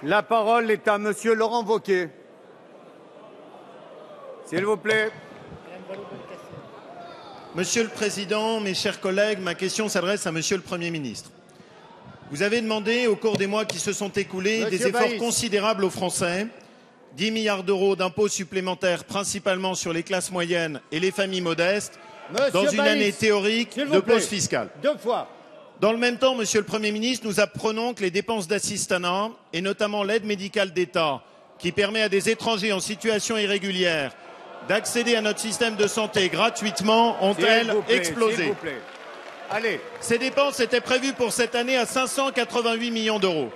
La parole est à Monsieur Laurent Wauquiez. S'il vous plaît. Monsieur le Président, mes chers collègues, ma question s'adresse à Monsieur le Premier ministre. Vous avez demandé, au cours des mois qui se sont écoulés, des efforts considérables aux Français, 10 milliards d'euros d'impôts supplémentaires, principalement sur les classes moyennes et les familles modestes, dans une année théorique de pause fiscale. 2 fois. Dans le même temps, Monsieur le Premier ministre, nous apprenons que les dépenses d'assistanat, et notamment l'aide médicale d'État, qui permet à des étrangers en situation irrégulière d'accéder à notre système de santé gratuitement, ont-elles explosé. S'il vous plaît. Allez. Ces dépenses étaient prévues pour cette année à 588 millions d'euros.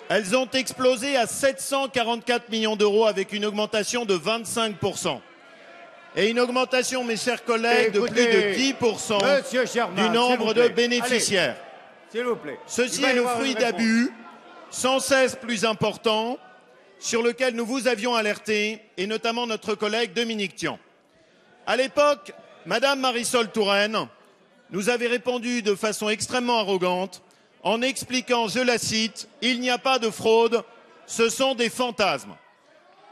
Elles ont explosé à 744 millions d'euros avec une augmentation de 25%. Et une augmentation, mes chers collègues, de plus de 10% du nombre de bénéficiaires. S'il vous plaît. Ceci est le fruit d'abus sans cesse plus importants sur lesquels nous vous avions alerté, et notamment notre collègue Dominique Tian. À l'époque, Madame Marisol Touraine nous avait répondu de façon extrêmement arrogante en expliquant, je la cite, « Il n'y a pas de fraude, ce sont des fantasmes ».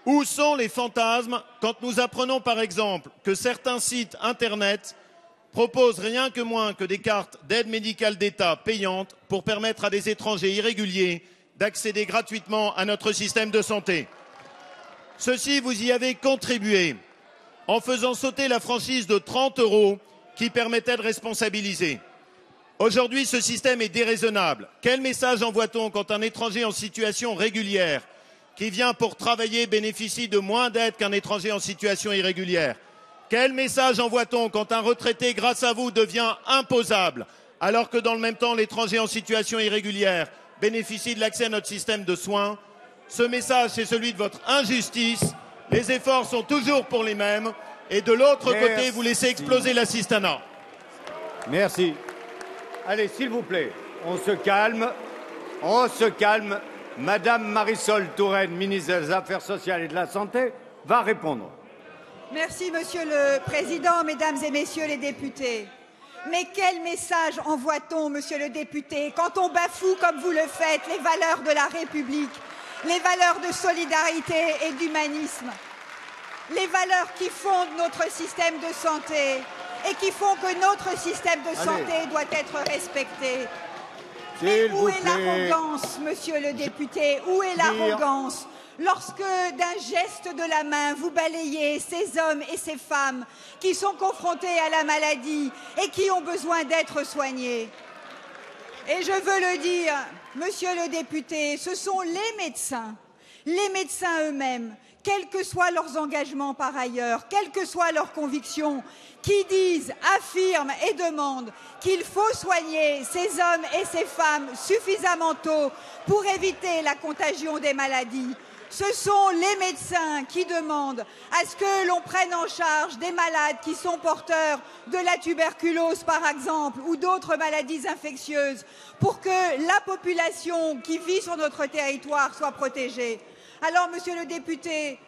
Où sont les fantasmes quand nous apprenons par exemple que certains sites Internet proposent rien que moins que des cartes d'aide médicale d'État payantes pour permettre à des étrangers irréguliers d'accéder gratuitement à notre système de santé. Ceci, vous y avez contribué en faisant sauter la franchise de 30 € qui permettait de responsabiliser. Aujourd'hui, ce système est déraisonnable. Quel message envoie-t-on quand un étranger en situation régulière qui vient pour travailler bénéficie de moins d'aide qu'un étranger en situation irrégulière? Quel message envoie-t-on quand un retraité, grâce à vous, devient imposable, alors que dans le même temps, l'étranger en situation irrégulière bénéficie de l'accès à notre système de soins? Ce message, c'est celui de votre injustice. Les efforts sont toujours pour les mêmes. Et de l'autre côté, vous laissez exploser l'assistanat. Merci. Allez, s'il vous plaît, on se calme. On se calme. Madame Marisol Touraine, ministre des Affaires sociales et de la Santé, va répondre. Merci, Monsieur le Président, Mesdames et Messieurs les députés. Mais quel message envoie-t-on, Monsieur le député, quand on bafoue, comme vous le faites, les valeurs de la République, les valeurs de solidarité et d'humanisme, les valeurs qui fondent notre système de santé et qui font que notre système de santé doit être respecté? Mais où est l'arrogance, Monsieur le député? Où est l'arrogance lorsque, d'un geste de la main, vous balayez ces hommes et ces femmes qui sont confrontés à la maladie et qui ont besoin d'être soignés? Et je veux le dire, Monsieur le député, ce sont les médecins eux-mêmes, quels que soient leurs engagements par ailleurs, quelles que soient leurs convictions, qui disent, affirment et demandent qu'il faut soigner ces hommes et ces femmes suffisamment tôt pour éviter la contagion des maladies. Ce sont les médecins qui demandent à ce que l'on prenne en charge des malades qui sont porteurs de la tuberculose, par exemple, ou d'autres maladies infectieuses, pour que la population qui vit sur notre territoire soit protégée. Alors, Monsieur le député,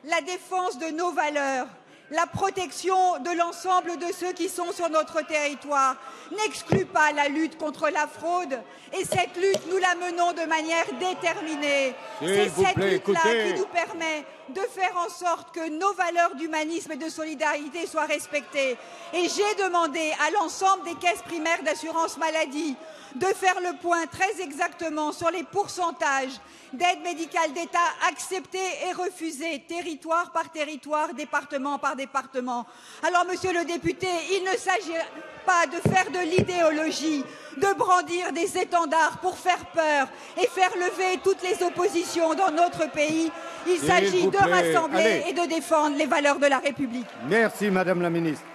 la défense de nos valeurs, la protection de l'ensemble de ceux qui sont sur notre territoire n'exclut pas la lutte contre la fraude. Et cette lutte, nous la menons de manière déterminée. C'est cette lutte-là qui nous permet de faire en sorte que nos valeurs d'humanisme et de solidarité soient respectées. Et j'ai demandé à l'ensemble des caisses primaires d'assurance maladie de faire le point très exactement sur les pourcentages d'aide médicale d'État acceptées et refusées, territoire par territoire, département par département. Alors, Monsieur le député, il ne s'agit pas de faire de l'idéologie, de brandir des étendards pour faire peur et faire lever toutes les oppositions dans notre pays. Il s'agit de rassembler et de défendre les valeurs de la République. Merci, Madame la Ministre.